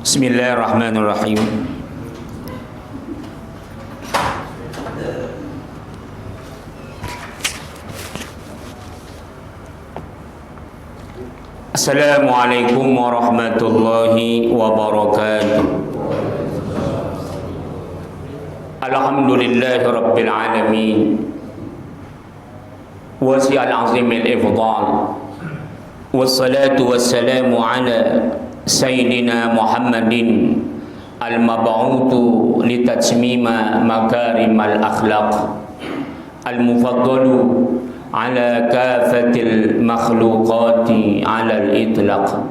Bismillahirrahmanirrahim. Assalamualaikum warahmatullahi wabarakatuh. Alhamdulillahi rabbil alamin. Wasi'al azimil ifdal. Wassalatu wassalamu ala Sayyidina Muhammadin al-mab'uthu litatmima makarimal akhlaq al-mufaddalu ala kafatil makhluqati ala al-itlaq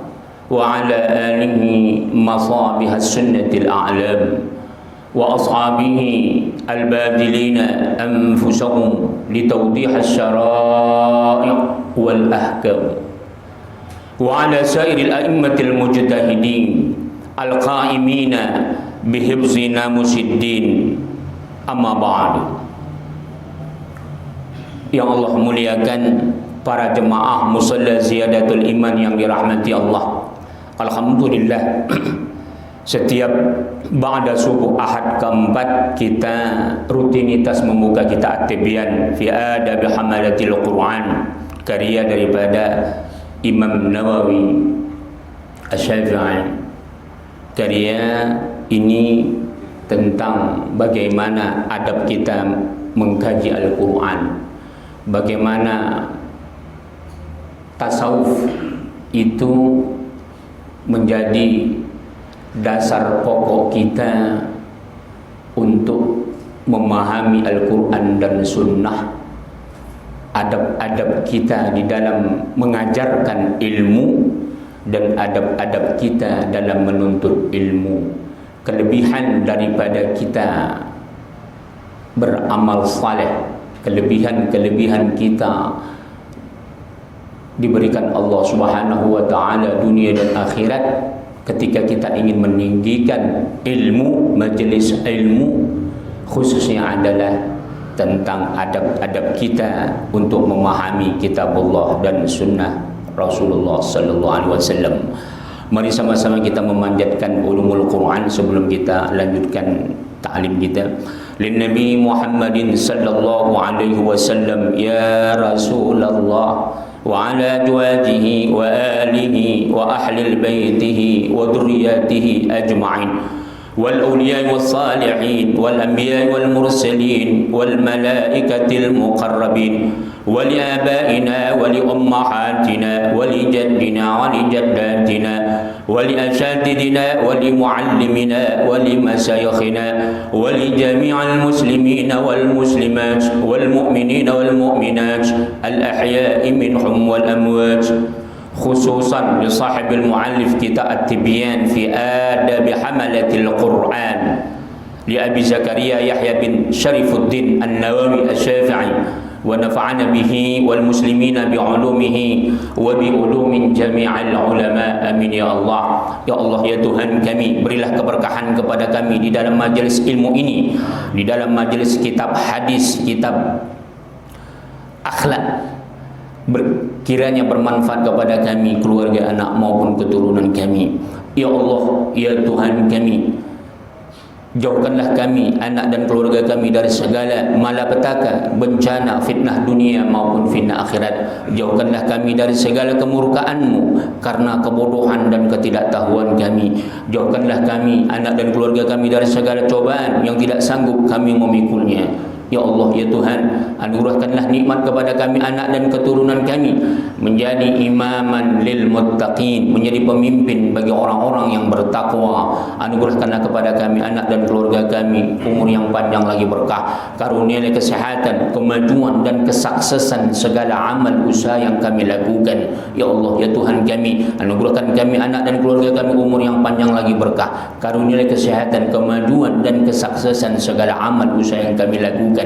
wa ala alihi masabih as-sunnatil a'lam wa ashabihi al-badilina anfusahum litawdih as-syara'i' wal ahkam wa ala sairil a'immatil mujtahidin al-qa'imina bihifzi namusiddin, amma ba'du. Yang Allah muliakan para jemaah musalla ziyadatul iman yang dirahmati Allah. Alhamdulillah, setiap ba'da subuh ahad keempat kita rutinitas membuka kitab At-Tibyan fi adab hamalatil Quran, karya daripada Imam Nawawi Asy-Syafi'i. Karya ini tentang bagaimana adab kita mengkaji Al-Quran, bagaimana tasawuf itu menjadi dasar pokok kita untuk memahami Al-Quran dan Sunnah. Adab-adab kita di dalam mengajarkan ilmu dan adab-adab kita dalam menuntut ilmu. Kelebihan daripada kita beramal saleh, kelebihan-kelebihan kita diberikan Allah Subhanahu wa taala dunia dan akhirat ketika kita ingin meninggikan ilmu, majelis ilmu, khususnya adalah tentang adab-adab kita untuk memahami kitabullah dan sunnah Rasulullah sallallahu alaihi wasallam. Mari sama-sama kita memanjatkan ulumul Quran sebelum kita lanjutkan ta'lim kita. Lin Nabi Muhammadin sallallahu alaihi wasallam, ya Rasulullah wa ala azwajihi wa alihi wa ahli baitihi wa dhurriyyatihi ajma'in والأولياء والصالحين والأنبياء والمرسلين والملائكة المقربين ولآبائنا ولأمهاتنا ولجدنا ولجداتنا ولأساتذتنا ولمعلمنا ولمشايخنا ولجميع المسلمين والمسلمات والمؤمنين والمؤمنات الأحياء منهم والأموات، khususan li sahibil muallif kitab At-Tibyan fi adab hamalatil Quran li Abi Zakaria Yahya bin Syarifuddin An-Nawawi Asy-Syafi'i wa nafa'ana bihi wal muslimina bi ulumihi wa bi ulumin jami'al ulama, amin ya Allah. Ya Allah, ya Tuhan kami, berilah keberkahan kepada kami di dalam majelis ilmu ini, di dalam majelis kitab hadis, kitab akhlak, kiranya bermanfaat kepada kami, keluarga, anak maupun keturunan kami. Ya Allah, ya Tuhan kami, jauhkanlah kami, anak dan keluarga kami dari segala malapetaka, bencana, fitnah dunia maupun fitnah akhirat. Jauhkanlah kami dari segala kemurkaan-Mu karena kebodohan dan ketidaktahuan kami. Jauhkanlah kami, anak dan keluarga kami dari segala cobaan yang tidak sanggup kami memikulnya. Ya Allah, ya Tuhan, anugerahkanlah nikmat kepada kami, anak dan keturunan kami, menjadi imaman lil muttaqin, menjadi pemimpin bagi orang-orang yang bertakwa. Anugerahkanlah kepada kami, anak dan keluarga kami, umur yang panjang lagi berkah. Karunialah kesehatan, kemajuan dan kesuksesan segala amal usaha yang kami lakukan. Ya Allah, ya Tuhan kami, anugerahkan kami, anak dan keluarga kami, umur yang panjang lagi berkah. Karunialah kesehatan, kemajuan dan kesuksesan segala amal usaha yang kami lakukan.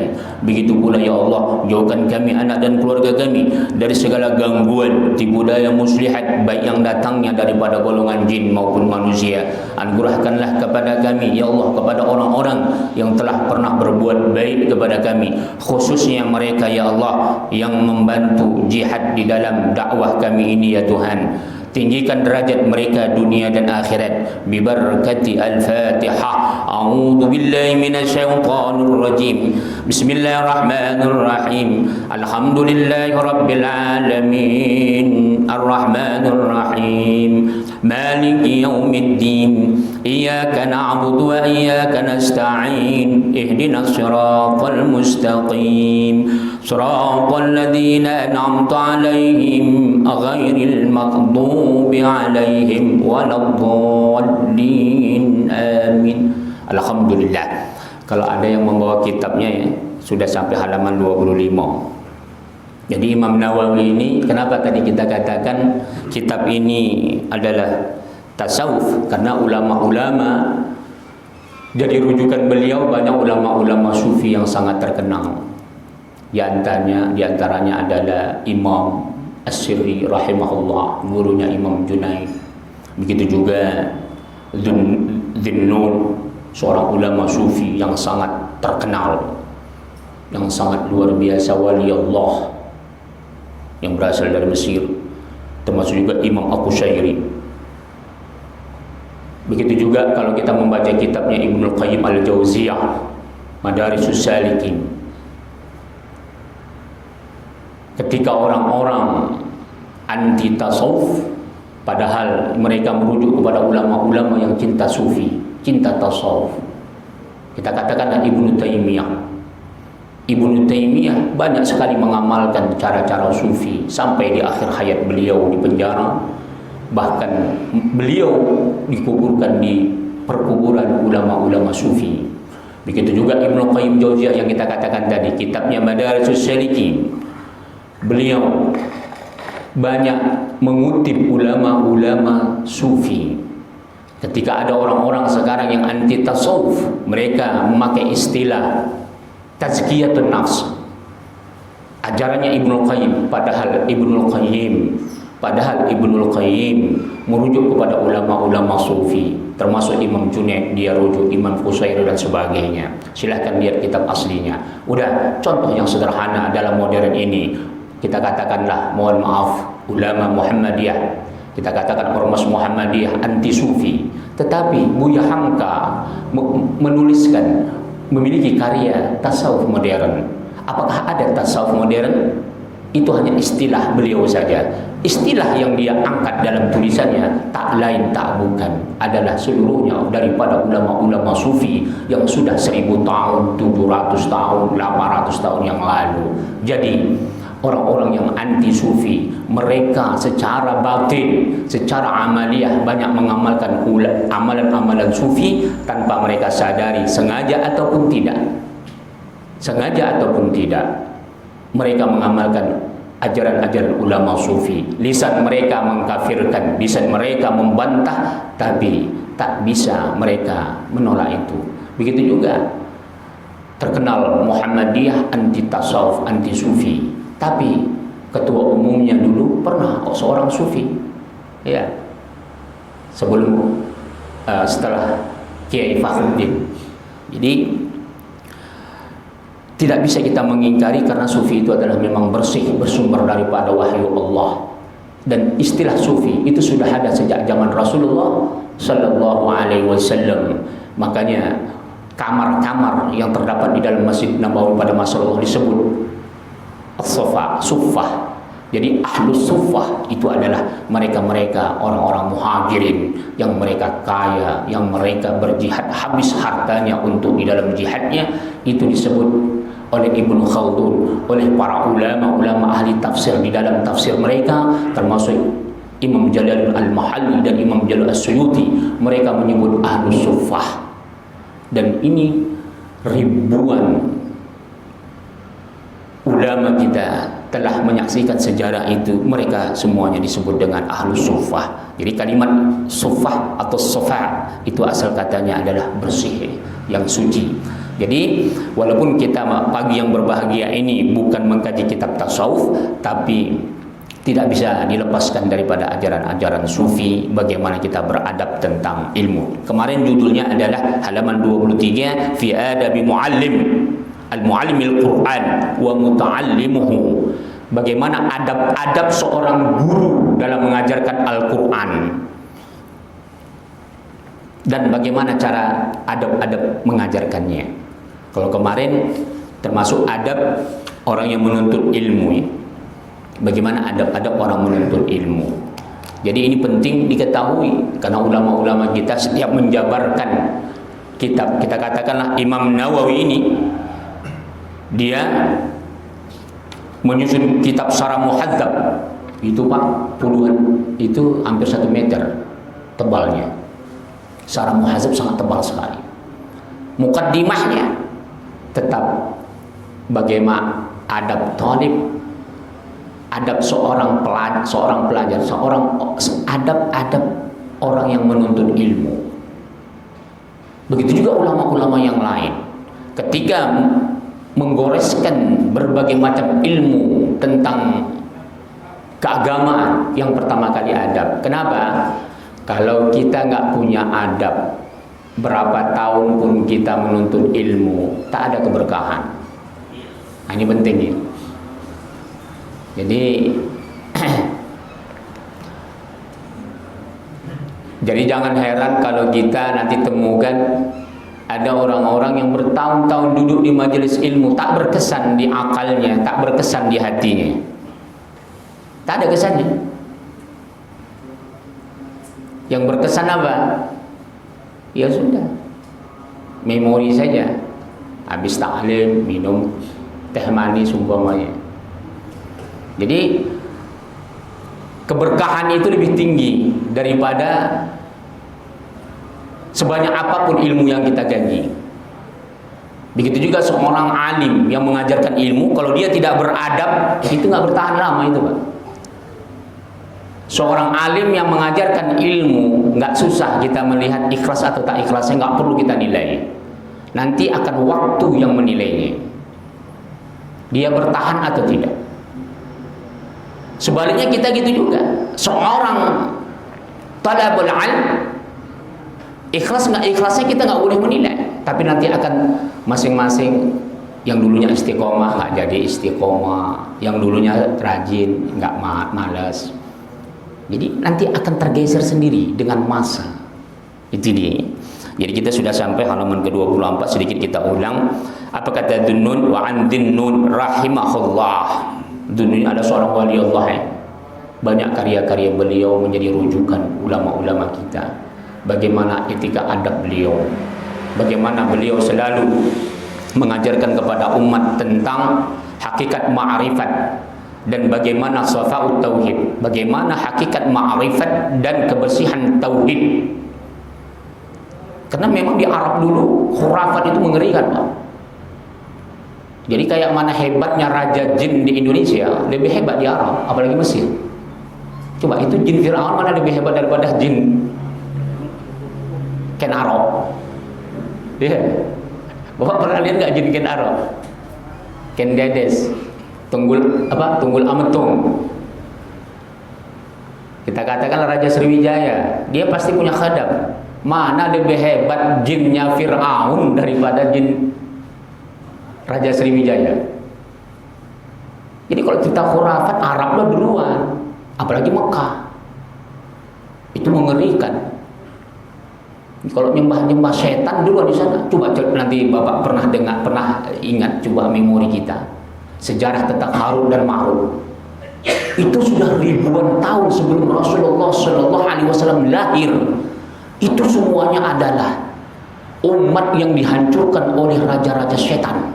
Begitu pula ya Allah, jauhkan kami, anak dan keluarga kami dari segala gangguan tipu daya muslihat, baik yang datangnya daripada golongan jin maupun manusia. Anugerahkanlah kepada kami ya Allah, kepada orang-orang yang telah pernah berbuat baik kepada kami, khususnya mereka ya Allah yang membantu jihad di dalam dakwah kami ini ya Tuhan. tinggikan derajat mereka dunia dan akhirat bi barakati al-Fatihah. A'udzu billahi minasyaitonir rajim. Bismillahirrahmanirrahim. Alhamdulillahi rabbil alamin. Arrahmanir rahim. Maliki yaumiddin. Iyyaka na'budu wa iyyaka nasta'in. Ihdinas siratal mustaqim. Siratal ladzina an'amta 'alaihim ghairil maghdubi 'alaihim waladdallin. Amin. Alhamdulillah. Kalau ada yang membawa kitabnya ya, sudah sampai halaman 25. Jadi Imam Nawawi ini, kenapa tadi kita katakan kitab ini adalah tasawuf? Karena ulama-ulama, jadi rujukan beliau banyak ulama-ulama sufi yang sangat terkenal. Di antaranya adalah Imam As-Sirri rahimahullah, gurunya Imam Junaid. Begitu juga Dhunnun, seorang ulama sufi yang sangat terkenal, yang sangat luar biasa, wali Allah yang berasal dari Mesir. Termasuk juga Imam Al-Qushairi. Begitu juga kalau kita membaca kitabnya Ibnul Qayyim Al-Jauziyah, Madarijus Salikin. Ketika orang-orang anti tasawuf, padahal mereka merujuk kepada ulama-ulama yang cinta sufi, cinta tasawuf. Kita katakanlah Ibnu Taimiyah. Ibnu Taimiyah banyak sekali mengamalkan cara-cara sufi sampai di akhir hayat beliau di penjara. Bahkan beliau dikuburkan di perkuburan ulama-ulama sufi. Begitu juga Ibnu Qayyim Jauziyah yang kita katakan tadi, kitabnya Madarijus Salikin. Beliau banyak mengutip ulama-ulama sufi. Ketika ada orang-orang sekarang yang anti tasawuf, mereka memakai istilah tazkiyatun nafs. Ajarannya Ibnul Qayyim, padahal Ibnul Qayyim merujuk kepada ulama-ulama sufi, termasuk Imam Junaid, dia rujuk Imam Qushairi dan sebagainya. Silahkan lihat kitab aslinya. Udah, contoh yang sederhana dalam modern ini, kita katakanlah, mohon maaf, ulama Muhammadiyah, kita katakan ormas Muhammadiyah anti sufi, tetapi Buya Hamka menuliskan, memiliki karya tasawuf modern. Apakah ada tasawuf modern? Itu hanya istilah beliau saja. Istilah yang dia angkat dalam tulisannya tak lain tak bukan adalah seluruhnya daripada ulama-ulama sufi yang sudah 1000 tahun, 700 tahun, 800 tahun yang lalu. Jadi orang-orang yang anti sufi, mereka secara batin, secara amaliyah banyak mengamalkan amalan-amalan sufi tanpa mereka sadari, sengaja ataupun tidak. Sengaja ataupun tidak, mereka mengamalkan ajaran-ajaran ulama sufi. Lisan mereka mengkafirkan, lisan mereka membantah, tapi tak bisa mereka menolak itu. Begitu juga terkenal Muhammadiyah anti tasawuf, anti sufi. Tapi ketua umumnya dulu pernah seorang sufi, ya. Setelah Kiai Fakhruddin. Jadi tidak bisa kita mengingkari karena sufi itu adalah memang bersih, bersumber daripada wahyu Allah. Dan istilah sufi itu sudah ada sejak zaman Rasulullah Sallallahu Alaihi Wasallam. Makanya kamar-kamar yang terdapat di dalam Masjid Nabawi pada masa Allah disebut Suffah. Jadi ahlus suffah itu adalah mereka-mereka orang-orang muhajirin yang mereka kaya, yang mereka berjihad habis hartanya untuk di dalam jihadnya. Itu disebut oleh Ibnu Khaldun, oleh para ulama-ulama ahli tafsir di dalam tafsir mereka, termasuk Imam Jalaluddin Al-Mahalli dan Imam Jalal As-Suyuti. Mereka menyebut ahlus suffah. Dan ini ribuan ulama kita telah menyaksikan sejarah itu. Mereka semuanya disebut dengan ahlus suffah. Jadi kalimat suffah atau sofa itu asal katanya adalah bersih, yang suci. Jadi walaupun kita pagi yang berbahagia ini bukan mengkaji kitab tasawuf, tapi tidak bisa dilepaskan daripada ajaran-ajaran sufi, bagaimana kita beradab tentang ilmu. Kemarin judulnya adalah halaman 23, fi adabi muallim, al-muallimil Quran wa muta'allimuhu. bagaimana adab-adab seorang guru dalam mengajarkan Al-Quran, dan bagaimana cara adab-adab mengajarkannya. Kalau kemarin termasuk adab orang yang menuntut ilmu, ya. Bagaimana adab-adab orang menuntut ilmu. Jadi ini penting diketahui, karena ulama-ulama kita setiap menjabarkan kitab, kita katakanlah Imam Nawawi ini, dia menyusun kitab Syarah Muhadzab, itu Pak, puluhan, itu hampir 1 meter tebalnya. Syarah Muhadzab sangat tebal sekali. Mukaddimahnya tetap bagaimana adab talib, adab seorang pelajar, adab-adab orang yang menuntut ilmu. Begitu juga ulama-ulama yang lain. Ketika menggoreskan berbagai macam ilmu tentang keagamaan, yang pertama kali adab. Kenapa? Kalau kita nggak punya adab, berapa tahun pun kita menuntut ilmu, tak ada keberkahan. Nah, ini penting ya. Jadi jangan heran kalau kita nanti temukan ada orang-orang yang bertahun-tahun duduk di majelis ilmu, tak berkesan di akalnya, tak berkesan di hatinya, tak ada kesannya. Yang berkesan apa? Ya sudah, memori saja. Habis taklim minum teh manis umpamanya. Jadi keberkahan itu lebih tinggi daripada sebanyak apapun ilmu yang kita gaji. Begitu juga seorang alim yang mengajarkan ilmu, kalau dia tidak beradab, itu nggak bertahan lama itu, Pak. Seorang alim yang mengajarkan ilmu, nggak susah kita melihat ikhlas atau tak ikhlasnya, nggak perlu kita nilai. Nanti akan waktu yang menilainya. Dia bertahan atau tidak. Sebaliknya kita gitu juga. Seorang talabul ilm, ikhlas nggak ikhlasnya kita nggak boleh menilai. Tapi nanti akan masing-masing, yang dulunya istiqomah nggak jadi istiqomah, yang dulunya rajin nggak malas. Jadi nanti akan tergeser sendiri dengan masa. Itu dia. Jadi kita sudah sampai halaman ke-24, sedikit kita ulang. Apa kata Dunnun? Wa an Dunnun rahimahullah. Dunnun ada seorang wali Allah, ya. Banyak karya-karya beliau menjadi rujukan ulama-ulama kita. Bagaimana etika adab beliau, bagaimana beliau selalu mengajarkan kepada umat tentang hakikat ma'rifat, dan bagaimana safa'ut tauhid, bagaimana hakikat ma'rifat dan kebersihan tauhid. Karena memang di Arab dulu khurafat itu mengerikan, Pak. Jadi kayak mana hebatnya raja jin di Indonesia, lebih hebat di Arab, apalagi Mesir. Coba itu jin Fir'aun mana lebih hebat daripada jin Ken Arok? Ya, Bapak pernah lihat nggak jin Ken Arok? Ken Dedes, Tunggul Ametung. Kita katakan Raja Sriwijaya, dia pasti punya khadam. Mana lebih hebat jinnya Fir'aun daripada jin Raja Sriwijaya? Jadi kalau kita khurafat, Arabnya duluan, apalagi Mekah. Itu mengerikan. Kalau nyembah-nyembah setan duluan di sana. Coba nanti Bapak pernah ingat, coba memori kita. Sejarah tentang Harun dan Marut. Itu sudah ribuan tahun sebelum Rasulullah SAW lahir. Itu semuanya adalah umat yang dihancurkan oleh raja-raja setan.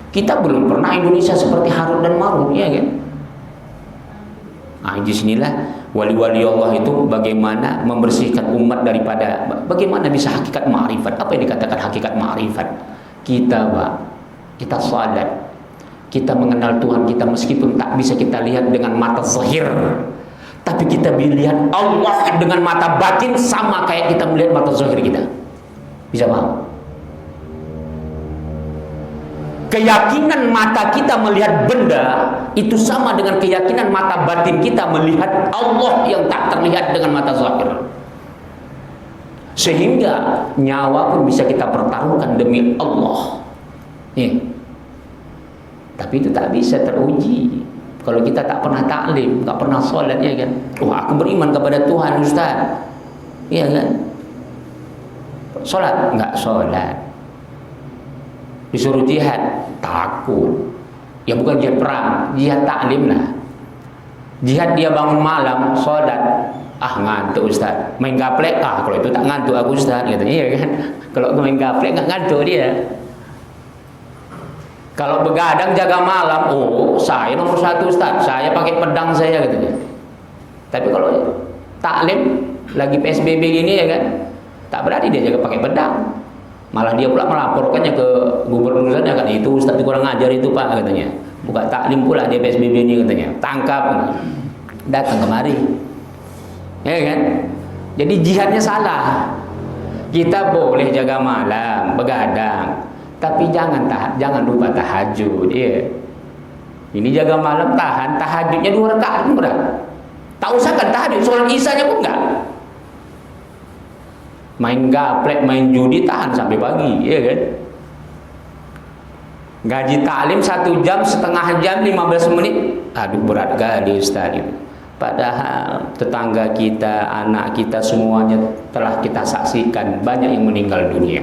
Kita belum pernah Indonesia seperti Harun dan Marut, ya kan? Nah, disinilah wali-wali Allah itu bagaimana membersihkan umat daripada, bagaimana bisa hakikat ma'rifat. Apa yang dikatakan hakikat ma'rifat? Kita, Pak, kita salat, kita mengenal Tuhan kita meskipun tak bisa kita lihat dengan mata zahir, tapi kita melihat Allah dengan mata batin sama kayak kita melihat mata zahir kita. Bisa paham? Keyakinan mata kita melihat benda itu sama dengan keyakinan mata batin kita melihat Allah yang tak terlihat dengan mata zahir. Sehingga nyawa pun bisa kita pertaruhkan demi Allah. Tapi itu tak bisa teruji kalau kita tak pernah taklim, tak pernah solat, ya kan? Wah, aku beriman kepada Tuhan, Ustaz, ya kan? Solat enggak solat, disuruh jihad takut, ya bukan jihad perang, jihad taklim lah. Jihad dia bangun malam solat, ngantuk Ustaz, main gaplek, kalau itu tak ngantuk aku Ustaz, katanya, ya kan? Kalau main gaplek nggak ngantuk dia. Kalau begadang jaga malam, saya nomor 1 Ustaz, saya pakai pedang saya, katanya. Tapi kalau taklim lagi PSBB gini, ya kan, tak berani dia jaga pakai pedang. Malah dia pula melaporkannya ke gubernurnya, kan, itu Ustaz itu kurang ajar itu Pak, katanya. Buka taklim pula dia PSBB ini, katanya. Tangkap, datang kemari, ya kan? Jadi jihadnya salah. Kita boleh jaga malam, begadang, tapi jangan lupa tahajud, ya. Ini jaga malam tahan, tahajudnya 2 rakaat berat. Tak usahkan tahajud, sholat isanya pun enggak. Main gaplek, main judi tahan sampai pagi, ya kan? Gaji taklim 1 jam, setengah jam, 15 menit, aduh berat kali Ustaz itu. Padahal tetangga kita, anak kita semuanya telah kita saksikan banyak yang meninggal dunia,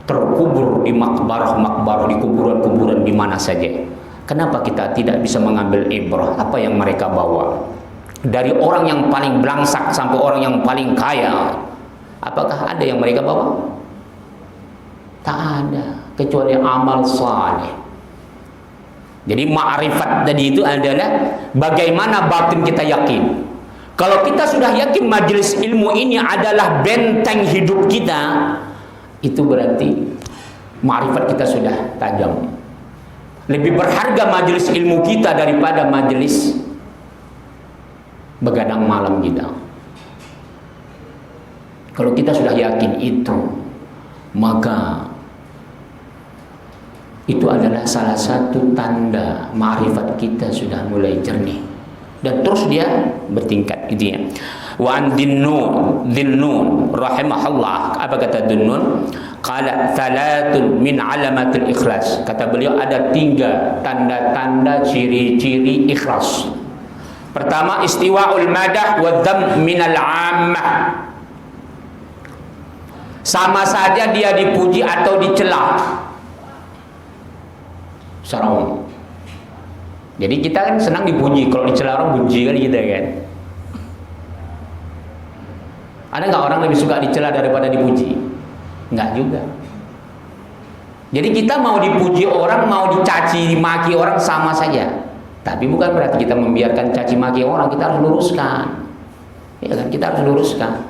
terkubur di makbarah, di kuburan-kuburan di mana saja. Kenapa kita tidak bisa mengambil ibrah apa yang mereka bawa? Dari orang yang paling belangsak sampai orang yang paling kaya, apakah ada yang mereka bawa? Tak ada, kecuali amal saleh. Jadi ma'rifat tadi itu adalah bagaimana batin kita yakin. Kalau kita sudah yakin majelis ilmu ini adalah benteng hidup kita, itu berarti ma'rifat kita sudah tajam. Lebih berharga majelis ilmu kita daripada majelis begadang malam kita. Kalau kita sudah yakin itu, maka itu adalah salah satu tanda ma'rifat kita sudah mulai jernih, dan terus dia bertingkat, gitu ya. Wa an Dhinnun rahimahullah, apa kata Dhinnun? Qala thalatun min alamatil ikhlas. Kata beliau ada 3 tanda-tanda ciri-ciri ikhlas. Pertama, istiwa'ul madah wa dham minal 'ammah. Sama saja dia dipuji atau dicela secara umum. Jadi kita kan senang dipuji, kalau dicela orang benci kan kita kan. Ada nggak orang lebih suka dicela daripada dipuji? Nggak juga. Jadi kita mau dipuji orang, mau dicaci maki orang sama saja. Tapi bukan berarti kita membiarkan caci maki orang, kita harus luruskan. Ya kan, kita harus luruskan.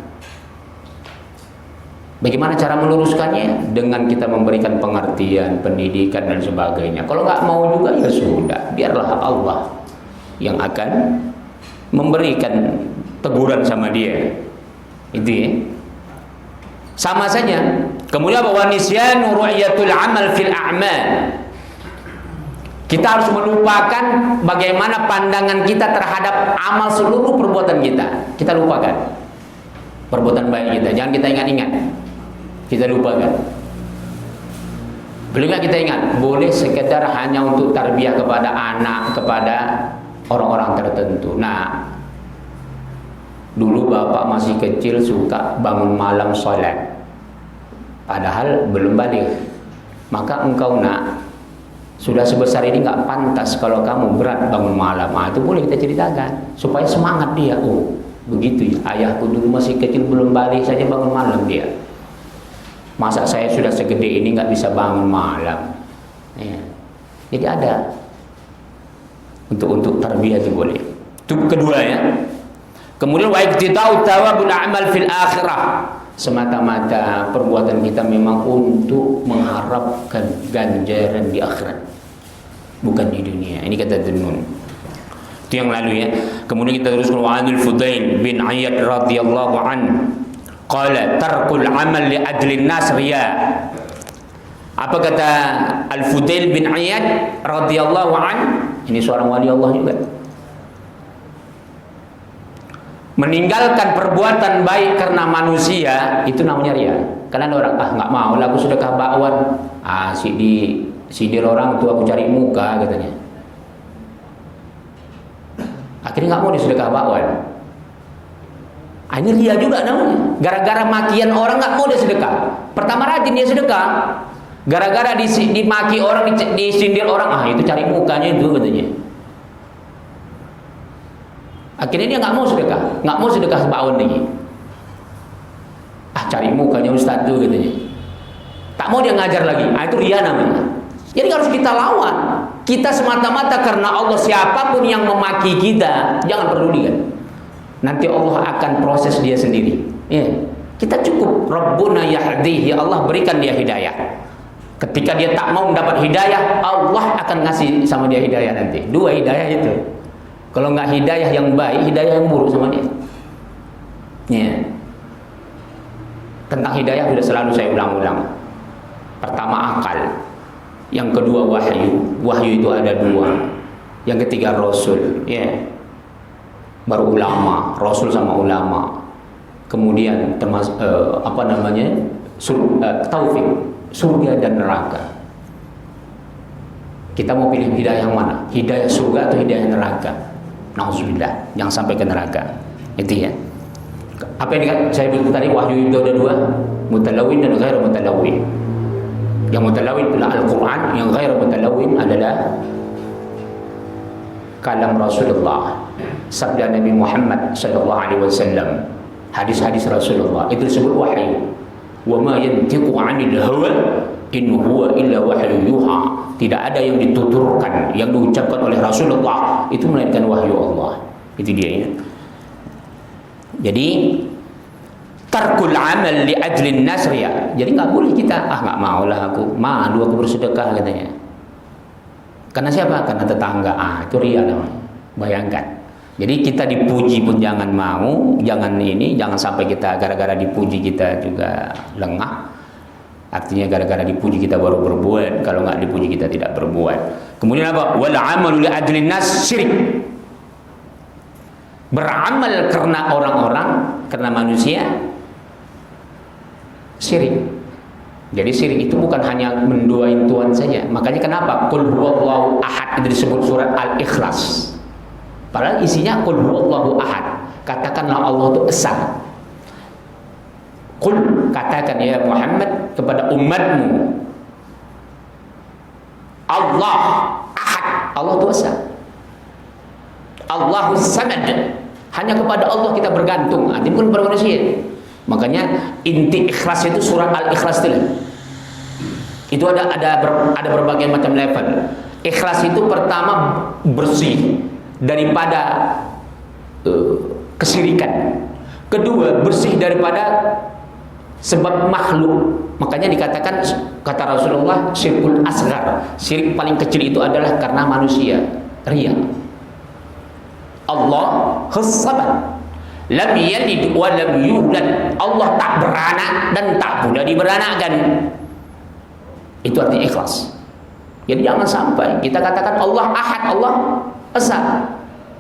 Bagaimana cara meluruskannya? Dengan kita memberikan pengertian, pendidikan dan sebagainya. Kalau nggak mau juga ya sudah, biarlah Allah yang akan memberikan teguran sama dia. Itu ya. Sama saja. Kemudian bahwa nisyanu ru'yatul amal fil a'mal. Kita harus melupakan bagaimana pandangan kita terhadap amal seluruh perbuatan kita. Kita lupakan perbuatan baik kita. Jangan kita ingat-ingat. Kita lupakan. Belum kita ingat, boleh sekedar hanya untuk tarbiyah kepada anak, kepada orang-orang tertentu. Nah, dulu bapak masih kecil suka bangun malam sholat, padahal belum balik. Maka engkau nak, sudah sebesar ini nggak pantas kalau kamu berat bangun malam. Itu boleh kita ceritakan supaya semangat dia. Oh, begitu ya, ayahku dulu masih kecil belum balik saja bangun malam dia. Masa saya sudah segede ini nggak bisa bangun malam? Ya. Jadi ada untuk tarbiyah itu boleh. Itu kedua ya. Kemudian wa iqtida'u thawabul a'mal fil akhirah. Semata-mata perbuatan kita memang untuk mengharapkan ganjaran di akhirat, bukan di dunia. Ini kata Dhinnun. Itu yang lalu ya. Kemudian kita terus ke Fudail bin Iyad radhiyallahu anhu. Qala tarkul amal li ajli nas riya. Apa kata Al-Fudail bin Iyad radhiyallahu anhu? Ini seorang wali Allah juga. Meninggalkan perbuatan baik karena manusia itu namanya riya. Karena ada orang nggak mau lah, aku sudah bakwan, asik di sindir orang tuh aku cari muka katanya. Akhirnya nggak mau disedekah bakwan. Ini ria juga namanya. Gara-gara makian orang nggak mau dia sedekah. Pertama rajin dia sedekah. Gara-gara dimaki orang, disindir orang, itu cari mukanya itu katanya. Akhirnya dia nggak mau sedekah bakwan lagi. Cari mukanya Ustaz tuh katanya. Tak mau dia ngajar lagi. Itu ria namanya. Jadi harus kita lawan. Kita semata-mata karena Allah, siapapun yang memaki kita, jangan pedulikan. Nanti Allah akan proses dia sendiri. Ya. Kita cukup Rabbuna yahdihi, Allah berikan dia hidayah. Ketika dia tak mau mendapat hidayah, Allah akan ngasih sama dia hidayah nanti. Dua hidayah itu. Kalau nggak hidayah yang baik, hidayah yang buruk sama dia. Ya. Tentang hidayah sudah selalu saya ulang-ulang. Pertama akal. Yang kedua wahyu. Wahyu itu ada dua. Yang ketiga rasul. Ya. Baru ulama, rasul sama ulama. Kemudian termasuk taufik, surga dan neraka. Kita mau pilih hidayah yang mana? Hidayah surga atau hidayah neraka? Nauzubillah, jangan sampai ke neraka. Itu ya. Apa yang saya bilang tadi, wahyu itu ada dua, mutalawin dan ghairu mutalawin. Yang mutalawin adalah Al-Quran, yang ghairu mutalawin adalah kalam Rasulullah, sabda Nabi Muhammad sallallahu alaihi wasallam, hadis-hadis Rasulullah. Itu disebut wahyu. Wa ma yantiqu 'anil hawa in huwa illa wahyu yuha. Tidak ada yang dituturkan, yang diucapkan oleh Rasulullah itu melainkan wahyu Allah. Itu dia ya. Jadi tarkul amal li ajlin nasr ya. Jadi nggak boleh kita nggak maulah aku bersedekah katanya. Karena siapa? Karena tetangga. Itu ria namanya. Bayangkan. Jadi kita dipuji pun jangan mau, jangan sampai kita gara-gara dipuji kita juga lengah. Artinya gara-gara dipuji kita baru berbuat, kalau nggak dipuji kita tidak berbuat. Kemudian apa? Wal amalu li ajlin nas syirik. Beramal karena orang-orang, karena manusia, syirik. Jadi syirik itu bukan hanya mendoain Tuhan saja. Makanya kenapa qul huwallahu ahad itu disebut surat Al-Ikhlas. Padahal isinya qul huwallahu ahad. Katakanlah Allah itu esa. Qul, katakan ya Muhammad kepada umatmu, Allah ahad, Allah itu esa. Allahus samad. Hanya kepada Allah kita bergantung, bukan kepada manusia. Makanya inti ikhlas itu surat Al-Ikhlas itu ada berbagai macam level. Ikhlas itu pertama bersih daripada kesyirikan. Kedua bersih daripada sebab makhluk. Makanya dikatakan kata Rasulullah syirkul asghar. Syirik paling kecil itu adalah karena manusia, riya. Allah as-samad. Lam yalid wa lam yulad. Allah tak beranak dan tak pula diberanakkan. Itu artinya ikhlas. Jadi jangan sampai kita katakan Allah ahad, Allah esa,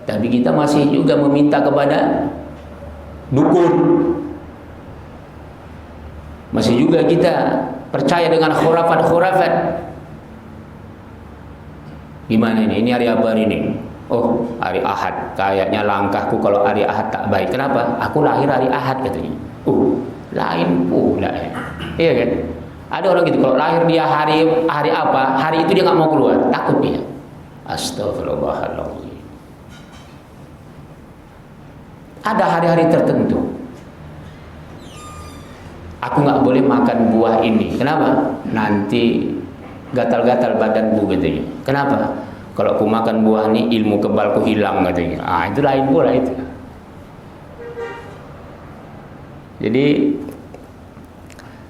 tapi kita masih juga meminta kepada dukun. Masih juga kita percaya dengan khurafat-khurafat. Gimana ini? Ini hari apa hari ini? Oh, hari Ahad. Kayaknya langkahku kalau hari Ahad tak baik. Kenapa? Aku lahir hari Ahad katanya. Lain pula ya. Iya kan? Ada orang gitu, kalau lahir dia hari apa, hari itu dia nggak mau keluar, takut dia. Astagfirullahaladzim. Ada hari-hari tertentu. Aku nggak boleh makan buah ini. Kenapa? Nanti gatal-gatal badanku katanya. Kenapa? Kalau aku makan buah ini ilmu kebalku hilang katanya. Itu lain pula itu. Jadi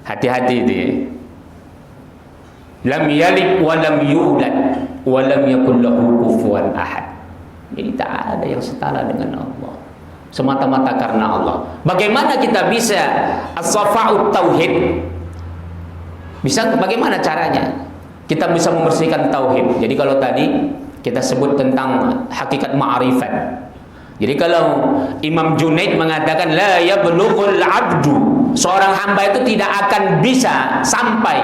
hati-hati itu ya. Lam yalid wa lam yulad wa lam yakul lahu kufuwan ahad. Jadi tak ada yang setara dengan Allah. Semata-mata karena Allah. Bagaimana kita bisa as-safa'ut tauhid? Bisa bagaimana caranya? Kita bisa membersihkan tauhid. Jadi kalau tadi kita sebut tentang hakikat ma'rifat. Jadi kalau Imam Junaid mengatakan la yablughul 'abdu, seorang hamba itu tidak akan bisa sampai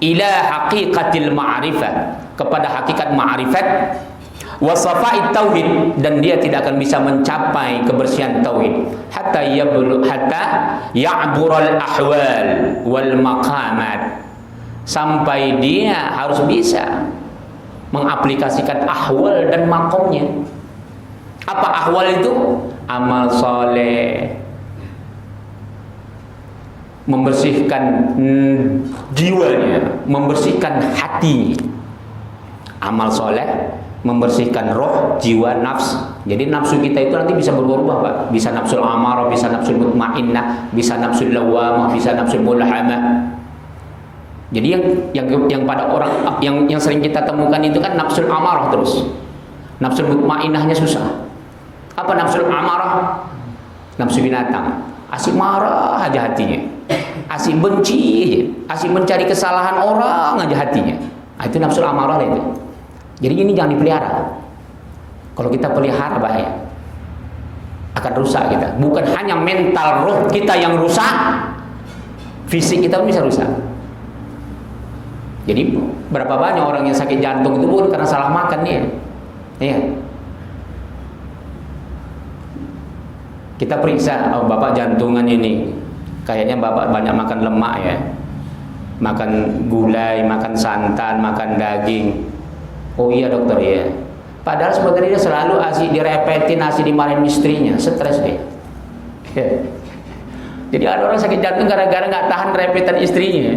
ila haqiqatil ma'rifah, kepada hakikat ma'rifat, wa safa'it tauhid, dan dia tidak akan bisa mencapai kebersihan tauhid hatta ya'bural ahwal wal maqamat, sampai dia harus bisa mengaplikasikan ahwal dan makomnya. Apa ahwal itu? Amal soleh, membersihkan jiwanya, membersihkan hati. Amal soleh membersihkan roh, jiwa, nafs. Jadi nafsu kita itu nanti bisa berubah-ubah, Pak. Bisa nafsul amarah, bisa nafsul mutmainnah, bisa nafsul lawamah, bisa nafsul mulhamah. Jadi yang pada orang yang sering kita temukan itu kan nafsul amarah terus. Nafsul mutmainnahnya susah. Apa nafsul amarah? Nafsu binatang. Asik marah aja hatinya. Asik benci aja. Asik mencari kesalahan orang aja hatinya. Itu nafsul amarah itu. Jadi ini jangan dipelihara. Kalau kita pelihara bahaya. Akan rusak kita. Bukan hanya mental roh kita yang rusak, fisik kita pun bisa rusak. Jadi berapa banyak orang yang sakit jantung itu bukan karena salah makan dia. Iya. Kita periksa, oh bapak jantungan ini, kayaknya bapak banyak makan lemak ya, makan gulai, makan santan, makan daging. Oh iya dokter ya. Padahal sebenarnya dia selalu asik direpetin, asik dimarahin istrinya, stres dia. Ya. Jadi ada orang sakit jantung gara-gara nggak tahan repetan istrinya.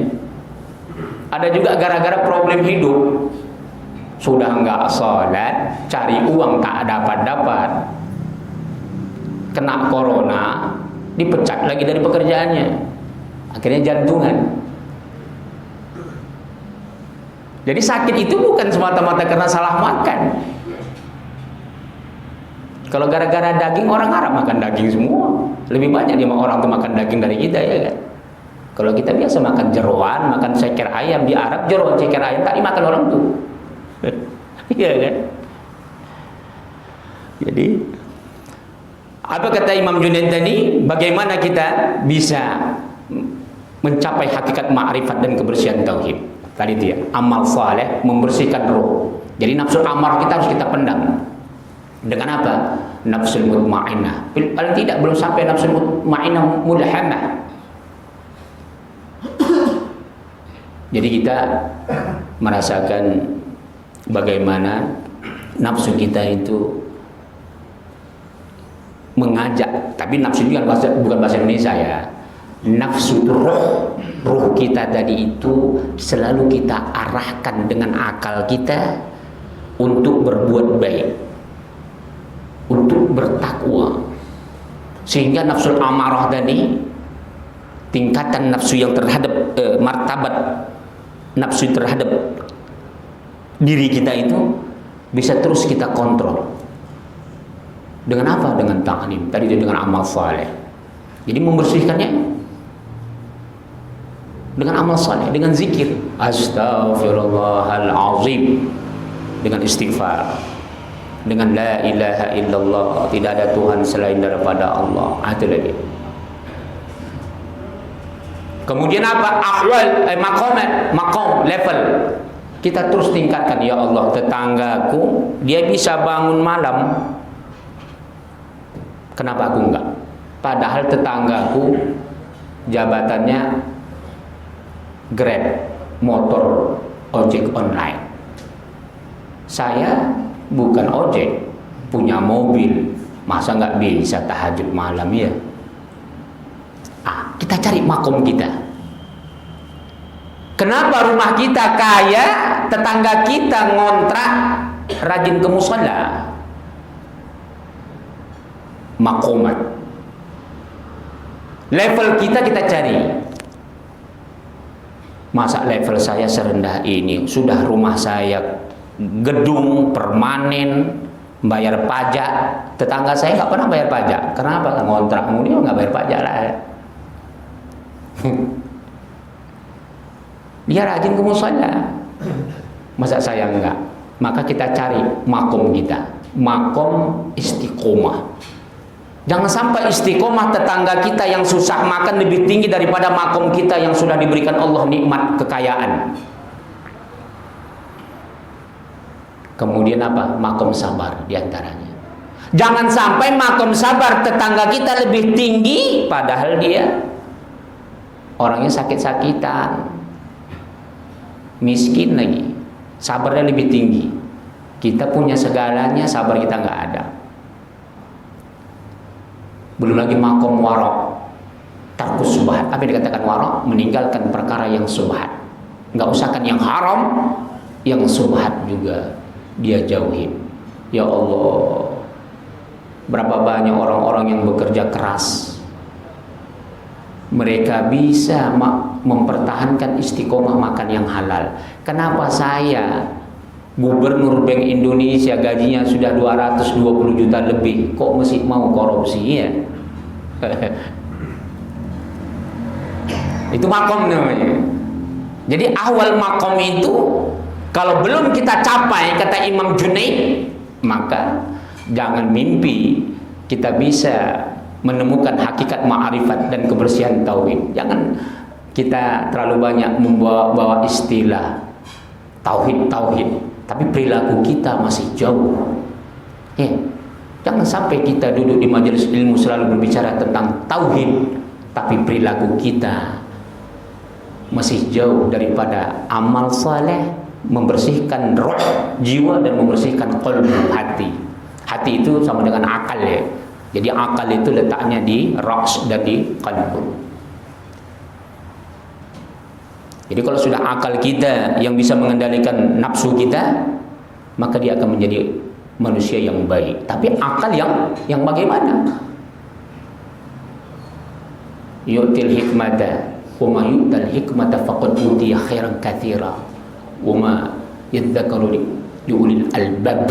Ada juga gara-gara problem hidup. Sudah nggak sholat, cari uang tak dapat-dapat, kena corona, dipecat lagi dari pekerjaannya, akhirnya jantungan. Jadi sakit itu bukan semata-mata karena salah makan. Kalau gara-gara daging, orang Arab makan daging semua. Lebih banyak dia orang tuh makan daging dari kita, ya kan? Kalau kita biasa makan jeroan, makan ceker ayam. Di Arab jeroan ceker ayam tak dimakan orang tuh. Iya kan? Jadi apa kata Imam Junaid tadi? Bagaimana kita bisa mencapai hakikat ma'rifat dan kebersihan tauhid? Tadi dia amal saleh, membersihkan roh. Jadi nafsu amarah kita harus kita pendam. Dengan apa? Nafsul mutmainnah. Paling tidak belum sampai nafsul mutmainnah mulhamah. Jadi kita merasakan bagaimana nafsu kita itu mengajak, tapi nafsu juga bukan bahasa Indonesia ya. Nafsu roh kita tadi itu selalu kita arahkan dengan akal kita untuk berbuat baik, untuk bertakwa, sehingga nafsul amarah tadi, tingkatan nafsu yang terhadap martabat nafsu terhadap diri kita itu bisa terus kita kontrol. Dengan apa? Dengan ta'lim. Tadi itu dengan amal saleh. Jadi membersihkannya dengan amal saleh, dengan zikir, astaghfirullahalazim, dengan istighfar, dengan la ilaha illallah, tidak ada Tuhan selain daripada Allah. Itu lagi. Kemudian apa? Ahwal, maqam, level. Kita terus tingkatkan. Ya Allah, tetanggaku dia bisa bangun malam, kenapa aku enggak? Padahal tetanggaku jabatannya Grab, motor, ojek online. Saya bukan ojek, punya mobil, masa nggak bisa tahajud malam ya? Kita cari makom kita. Kenapa rumah kita kaya, tetangga kita ngontrak, rajin ke musala? Makomat. Level kita cari. Masa level saya serendah ini? Sudah rumah saya gedung permanen, bayar pajak. Tetangga saya nggak pernah bayar pajak. Kenapa? Ngontrak, kemudian nggak bayar pajak lah. Dia rajin ke musala, masa saya enggak? Maka kita cari makom kita, makom istiqomah. Jangan sampai istiqomah tetangga kita yang susah makan lebih tinggi daripada makom kita yang sudah diberikan Allah nikmat kekayaan. Kemudian apa? Makom sabar diantaranya. Jangan sampai makom sabar tetangga kita lebih tinggi padahal dia orangnya sakit-sakitan, miskin lagi, sabarnya lebih tinggi. Kita punya segalanya, sabar kita nggak ada. Belum lagi makom warok, tarkus subhat. Apa yang dikatakan warok? Meninggalkan perkara yang subhat. Nggak usahkan yang haram, yang subhat juga dia jauhin. Ya Allah, berapa banyak orang-orang yang bekerja keras, mereka bisa mempertahankan istiqomah makan yang halal. Kenapa saya, Gubernur Bank Indonesia, gajinya sudah 220 juta lebih, kok masih mau korupsi ya? Itu makom namanya. Jadi awal makom itu kalau belum kita capai, kata Imam Junaid, maka jangan mimpi kita bisa menemukan hakikat ma'rifat dan kebersihan tauhid. Jangan kita terlalu banyak membawa istilah tauhid, tapi perilaku kita masih jauh. Jangan sampai kita duduk di majelis ilmu selalu berbicara tentang tauhid, tapi perilaku kita masih jauh daripada amal saleh, membersihkan roh, jiwa, dan membersihkan qalbu, hati. Hati itu sama dengan akal ya. Jadi akal itu letaknya di ras dan di qalbu. Jadi kalau sudah akal kita yang bisa mengendalikan nafsu kita, maka dia akan menjadi manusia yang baik. Tapi akal yang bagaimana? Yu'til hikmata wa ma yu'tal hikmata faqad utiya khairan katsira wa ma yadzakaru li ulil albab.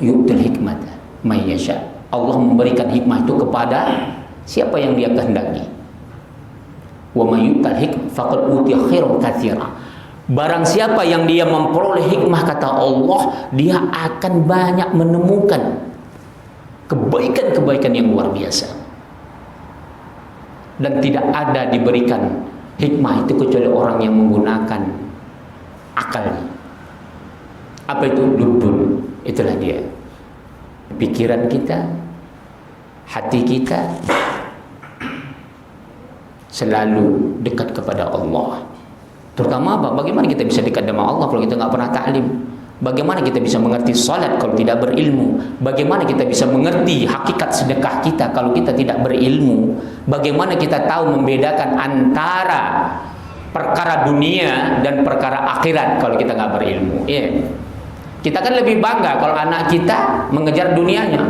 Yu'til hikmata may yasha. Allah memberikan hikmah itu kepada siapa yang dia kehendaki. Wa may yu'tal hikmah faqad utiya khairan katsira. Barang siapa yang dia memperoleh hikmah, kata Allah, dia akan banyak menemukan kebaikan-kebaikan yang luar biasa. Dan tidak ada diberikan hikmah itu kecuali orang yang menggunakan akalnya. Apa itu? Lubun. Itulah dia. Pikiran kita, hati kita selalu dekat kepada Allah. Terutama apa? Bagaimana kita bisa dekat dengan Allah kalau kita nggak pernah ta'lim? Bagaimana kita bisa mengerti salat kalau tidak berilmu? Bagaimana kita bisa mengerti hakikat sedekah kita kalau kita tidak berilmu? Bagaimana kita tahu membedakan antara perkara dunia dan perkara akhirat kalau kita nggak berilmu? Kita kan lebih bangga kalau anak kita mengejar dunianya.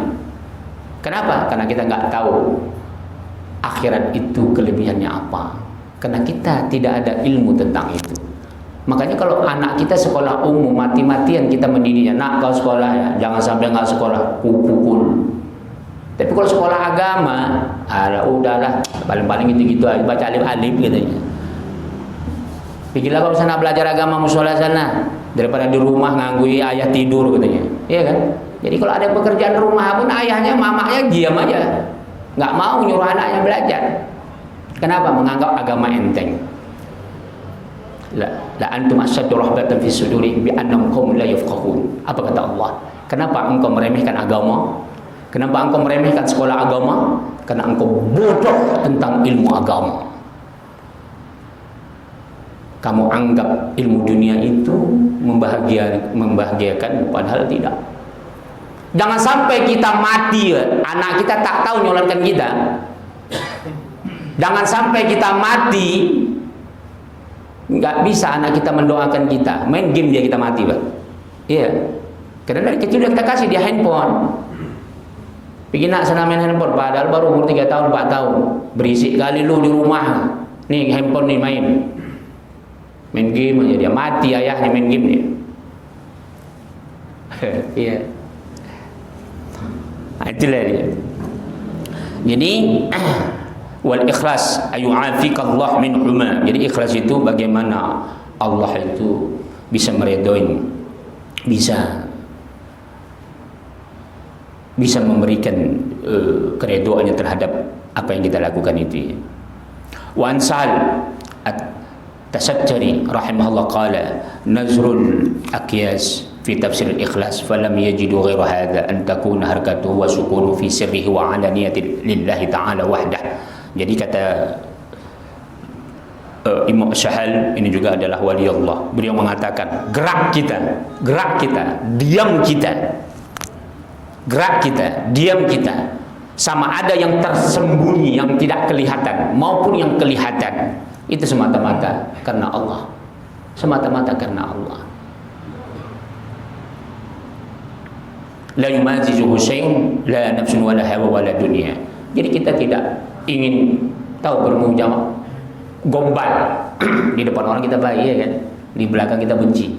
Kenapa? Karena kita nggak tahu akhirat itu kelebihannya apa. Karena kita tidak ada ilmu tentang itu. Makanya kalau anak kita sekolah umum, mati-matian kita mendidiknya, nak kau sekolah ya, jangan sampai nggak sekolah, pukul. Tapi kalau sekolah agama, udahlah, paling-paling gitu-gitu aja, baca alif-alif gitu. Pergilah kau sana belajar agama musola sana, daripada di rumah nganggui ayah tidur katanya. Iya kan? Jadi kalau ada pekerjaan rumah pun ayahnya, mamanya diam aja, nggak mau nyuruh anaknya belajar. Kenapa? Menganggap agama enteng. La antum asyaddu rahbatan fi sudurihim bi annahum qaum la yafqahun. Apa kata Allah? Kenapa engkau meremehkan agama? Kenapa engkau meremehkan sekolah agama? Karena engkau bodoh tentang ilmu agama. Kamu anggap ilmu dunia itu membahagiakan, padahal tidak. Jangan sampai kita mati, anak kita tak tahu nyolatkan kita. Jangan sampai kita mati, nggak bisa anak kita mendoakan kita. Main game dia kita mati, Pak. Iya. Karena dari kecil kita kasih dia handphone. Bikin nak sana main handphone, padahal baru umur 3 tahun, 4 tahun. Berisik kali lu di rumah. Nih handphone nih main. Main game aja dia, mati ayahnya main game dia. Iya. Nah, itulah dia. Jadi wal ikhlas ayu'afikallah min huma. Jadi ikhlas itu bagaimana Allah itu bisa meredoin, bisa bisa memberikan keredoannya terhadap apa yang kita lakukan itu. Wa ansal at-Tasajjari rahimahullah qala nazrul aqyas fi tafsir al-ikhlas falam yajidu ghayra hadha an takuna harakatuhu wa sukunu fi sirrihi wa alaniyati lillahi ta'ala wahdah. Jadi kata Imam Syahal ini juga adalah wali Allah. Beliau mengatakan gerak kita, diam kita, gerak kita, diam kita, sama ada yang tersembunyi, yang tidak kelihatan maupun yang kelihatan, itu semata-mata karena Allah, semata-mata karena Allah. La yumazizuhu syai'un la nafsun wala hawa wala dunya. Jadi kita tidak ingin tahu bermujamah gombal di depan orang kita baik, ya kan, di belakang kita benci.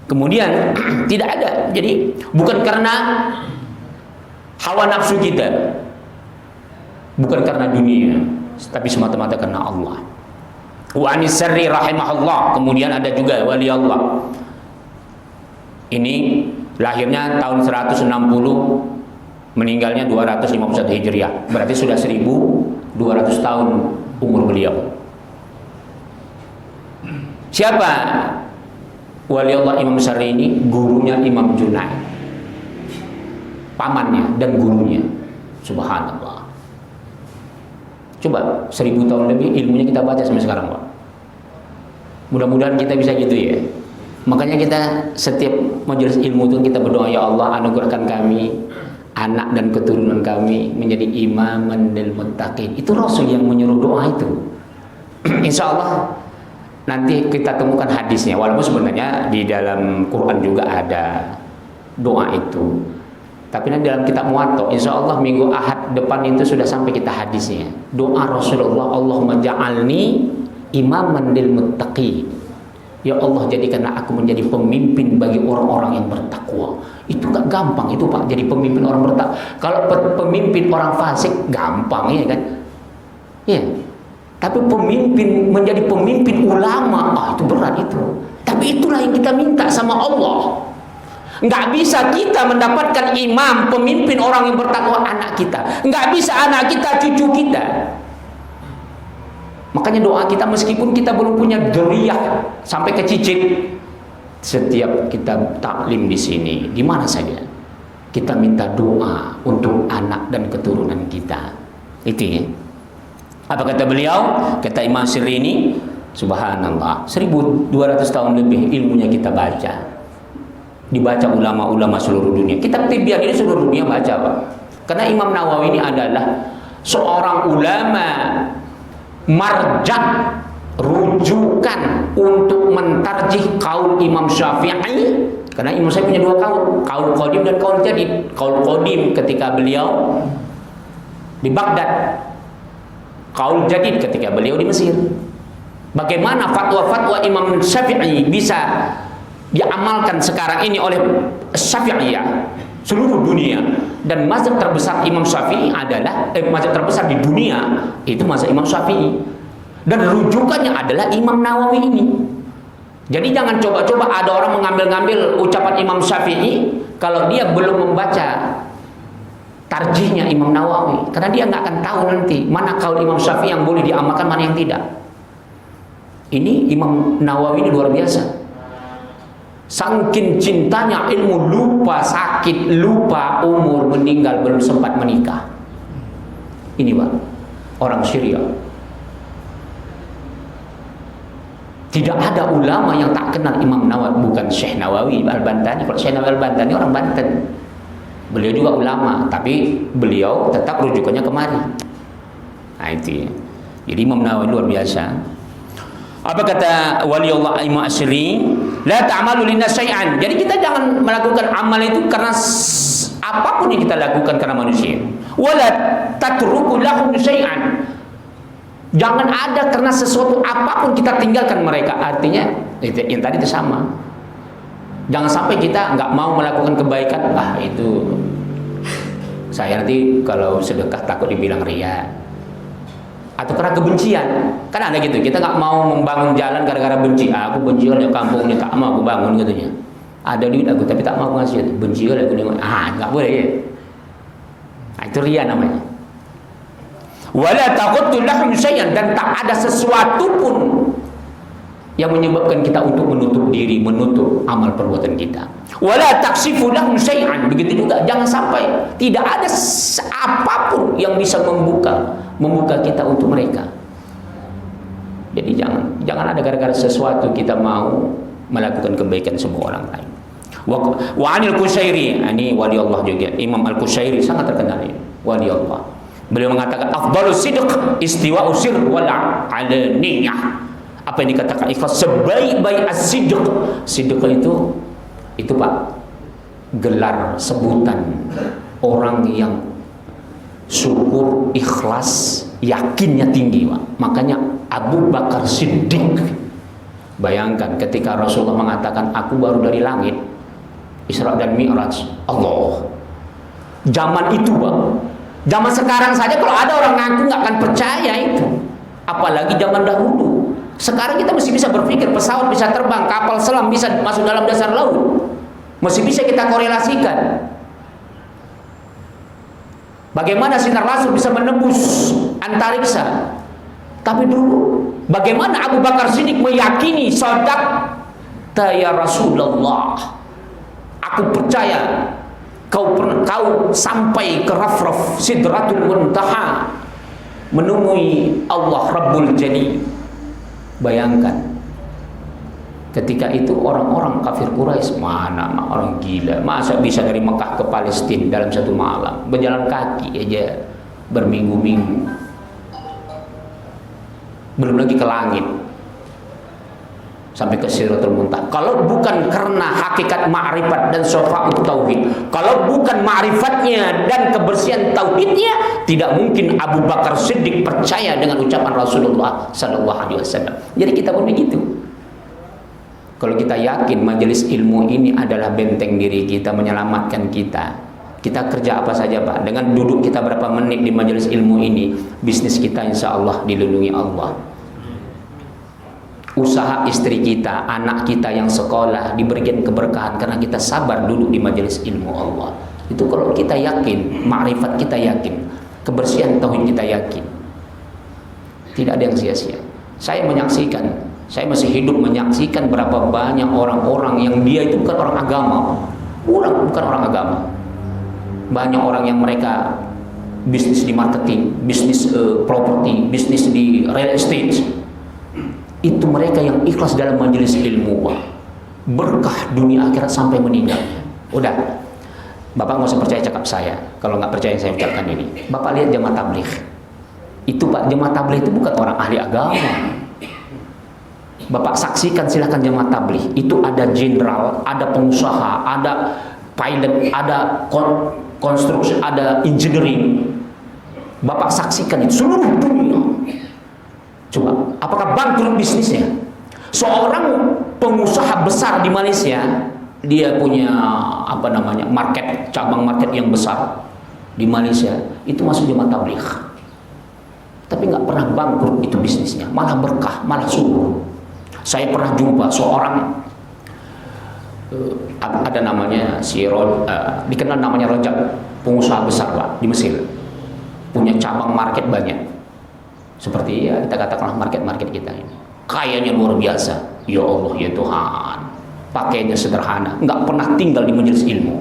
Kemudian tidak ada. Jadi bukan karena hawa nafsu kita, bukan karena dunia, tapi semata-mata karena Allah. Wa anis sarri rahimahullah. Kemudian ada juga wali Allah. Ini lahirnya tahun 160, meninggalnya 251 Hijriah. Berarti sudah 1200 tahun umur beliau. Siapa wali Allah Imam Syarri ini? Gurunya Imam Junaid, pamannya dan gurunya. Subhanallah. Coba 1000 tahun lebih ilmunya kita baca sampai sekarang, Pak. Mudah-mudahan kita bisa gitu ya. Makanya kita setiap majelis ilmu itu kita berdoa, ya Allah anugerahkan kami anak dan keturunan kami menjadi imaman lil muttaqin. Itu Rasul yang menyuruh doa itu. Insya Allah nanti kita temukan hadisnya, walaupun sebenarnya di dalam Quran juga ada doa itu, tapi nanti dalam kitab Muwatta insya Allah minggu Ahad depan itu sudah sampai kita hadisnya. Doa Rasulullah, Allahumma ja'alni imaman lil muttaqin. Ya Allah, jadikanlah aku menjadi pemimpin bagi orang-orang yang bertakwa. Itu gak gampang itu, Pak, jadi pemimpin orang bertakwa. Kalau pemimpin orang fasik gampang, ya kan? Iya. Tapi menjadi pemimpin ulama, itu berat itu. Tapi itulah yang kita minta sama Allah. Nggak bisa kita mendapatkan imam, pemimpin orang yang bertakwa anak kita. Nggak bisa anak kita, cucu kita. Makanya doa kita, meskipun kita belum punya dzurriyyah sampai ke cicit, setiap kita taklim di sini, di mana saja, kita minta doa untuk anak dan keturunan kita. Itu ya. Apa kata beliau? Kata Imam Syarri ini, subhanallah, 1200 tahun lebih ilmunya kita baca. Dibaca ulama-ulama seluruh dunia. Kitab Tibian ini seluruh dunia baca, Pak. Karena Imam Nawawi ini adalah seorang ulama marjak, rujukan untuk mentarjih kaul Imam Syafi'i. Karena Imam Syafi'i punya dua kaul qadim dan kaul jadid. Kaul qadim ketika beliau di Baghdad, kaul jadid ketika beliau di Mesir. Bagaimana fatwa-fatwa Imam Syafi'i bisa diamalkan sekarang ini oleh Syafi'iyah seluruh dunia, dan mazhab terbesar Imam Syafi'i adalah mazhab terbesar di dunia itu mazhab Imam Syafi'i, dan rujukannya adalah Imam Nawawi ini. Jadi jangan coba-coba ada orang mengambil-ngambil ucapan Imam Syafi'i kalau dia belum membaca tarjihnya Imam Nawawi, karena dia nggak akan tahu nanti mana kaul Imam Syafi'i yang boleh diamalkan, mana yang tidak. Ini Imam Nawawi ini luar biasa. Saking cintanya ilmu, lupa sakit, lupa umur, meninggal belum sempat menikah. Ini, Pak, orang Syria. Tidak ada ulama yang tak kenal Imam Nawawi, bukan Syekh Nawawi Al-Bantani. Kalau Syekh Nawawi Al-Bantani orang Banten. Beliau juga ulama, tapi beliau tetap rujukannya kemari. Nah itu ya. Jadi Imam Nawawi luar biasa. Apa kata wali Allah Imam Syarri? La ta'malu linnas syai'an. Jadi kita jangan melakukan amal itu karena apapun yang kita lakukan karena manusia. Wala tatruku lahum syai'an. Jangan ada karena sesuatu apapun kita tinggalkan mereka. Artinya yang tadi itu sama. Jangan sampai kita nggak mau melakukan kebaikan. Itu saya nanti kalau sedekah takut dibilang riya, atau karena kebencian. Kan ada gitu, kita nggak mau membangun jalan gara-gara benci. Aku benci oleh kampungnya, tak mau aku bangun katanya. Ada duit aku tapi tak mau ngasih, benci oleh aku. Nggak boleh ya. Nah, itu riya namanya. Wala taghuddu lahum syai'an, dan tak ada sesuatu pun yang menyebabkan kita untuk menutup diri, menutup amal perbuatan kita. Wala taksifu lahum syai'an, begitu juga jangan sampai tidak ada apapun yang bisa membuka kita untuk mereka. Jadi jangan ada gara-gara sesuatu kita mau melakukan kebaikan semua orang lain. Wa anil Qushairi, ini wali Allah juga, Imam Al-Qushairi sangat terkenal ini, wali Allah. Beliau mengatakan afdhalus sidq istiwa'u sirr wal alaniyah. Apa yang dikatakan ikhlas, sebaik-baik as-sidq. Sidq itu Pak, gelar sebutan orang yang syukur, ikhlas, yakinnya tinggi, Pak. Makanya Abu Bakar Siddiq, bayangkan ketika Rasulullah mengatakan aku baru dari langit Isra dan Mi'raj, Allah, zaman itu Pak, zaman sekarang saja kalau ada orang ngaku nggak akan percaya itu, apalagi zaman dahulu. Sekarang kita masih bisa berpikir pesawat bisa terbang, kapal selam bisa masuk dalam dasar laut, masih bisa kita korelasikan. Bagaimana sinar laser bisa menembus antariksa. Tapi dulu bagaimana Abu Bakar Siddiq meyakini sadaqta ya Rasulullah, aku percaya kau sampai ke rafraf Sidratul Muntaha, menemui Allah Rabbul Jalil. Bayangkan ketika itu orang-orang kafir Quraisy, mana orang gila, masa bisa dari Mekah ke Palestina dalam satu malam, berjalan kaki aja berminggu-minggu, belum lagi ke langit sampai ke Sidratul Muntaha. Kalau bukan karena hakikat ma'rifat dan syafa'ut tauhid, kalau bukan ma'rifatnya dan kebersihan tauhidnya, tidak mungkin Abu Bakar Siddiq percaya dengan ucapan Rasulullah sallallahu alaihi wasallam. Jadi kita pun begitu. Kalau kita yakin majelis ilmu ini adalah benteng diri kita, menyelamatkan kita, kita kerja apa saja Pak, dengan duduk kita berapa menit di majelis ilmu ini, bisnis kita insya Allah dilindungi Allah. Usaha istri kita, anak kita yang sekolah diberikan keberkahan karena kita sabar duduk di majelis ilmu Allah. Itu kalau kita yakin, makrifat kita yakin, kebersihan tauhid kita yakin, tidak ada yang sia-sia. Saya menyaksikan, saya masih hidup menyaksikan berapa banyak orang-orang yang dia itu bukan orang agama, bukan orang agama. Banyak orang yang mereka bisnis di marketing, bisnis properti, bisnis di real estate. Itu mereka yang ikhlas dalam majelis ilmu, berkah dunia akhirat sampai meninggal. Udah, Bapak nggak usah percaya cakap saya. Kalau nggak percaya saya ucapkan ini, Bapak lihat jemaah tabligh. Itu Pak, jemaah tabligh itu bukan orang ahli agama. Bapak saksikan silahkan jemaah tabligh. Itu ada jenderal, ada pengusaha, ada pilot, ada konstruksi, ada engineering. Bapak saksikan itu seluruh dunia. Coba, apakah bangkrut bisnisnya? Seorang pengusaha besar di Malaysia, dia punya market, cabang market yang besar di Malaysia, itu masuk jemaah tabligh. Tapi nggak pernah bangkrut itu bisnisnya, malah berkah, malah subur. Saya pernah jumpa seorang ada namanya dikenal namanya Rajab, pengusaha besar Pak di Mesir, punya cabang market banyak. Seperti ya kita katakanlah market kita ini, kayanya luar biasa. Ya Allah ya Tuhan, pakainya sederhana, nggak pernah tinggal di majelis ilmu,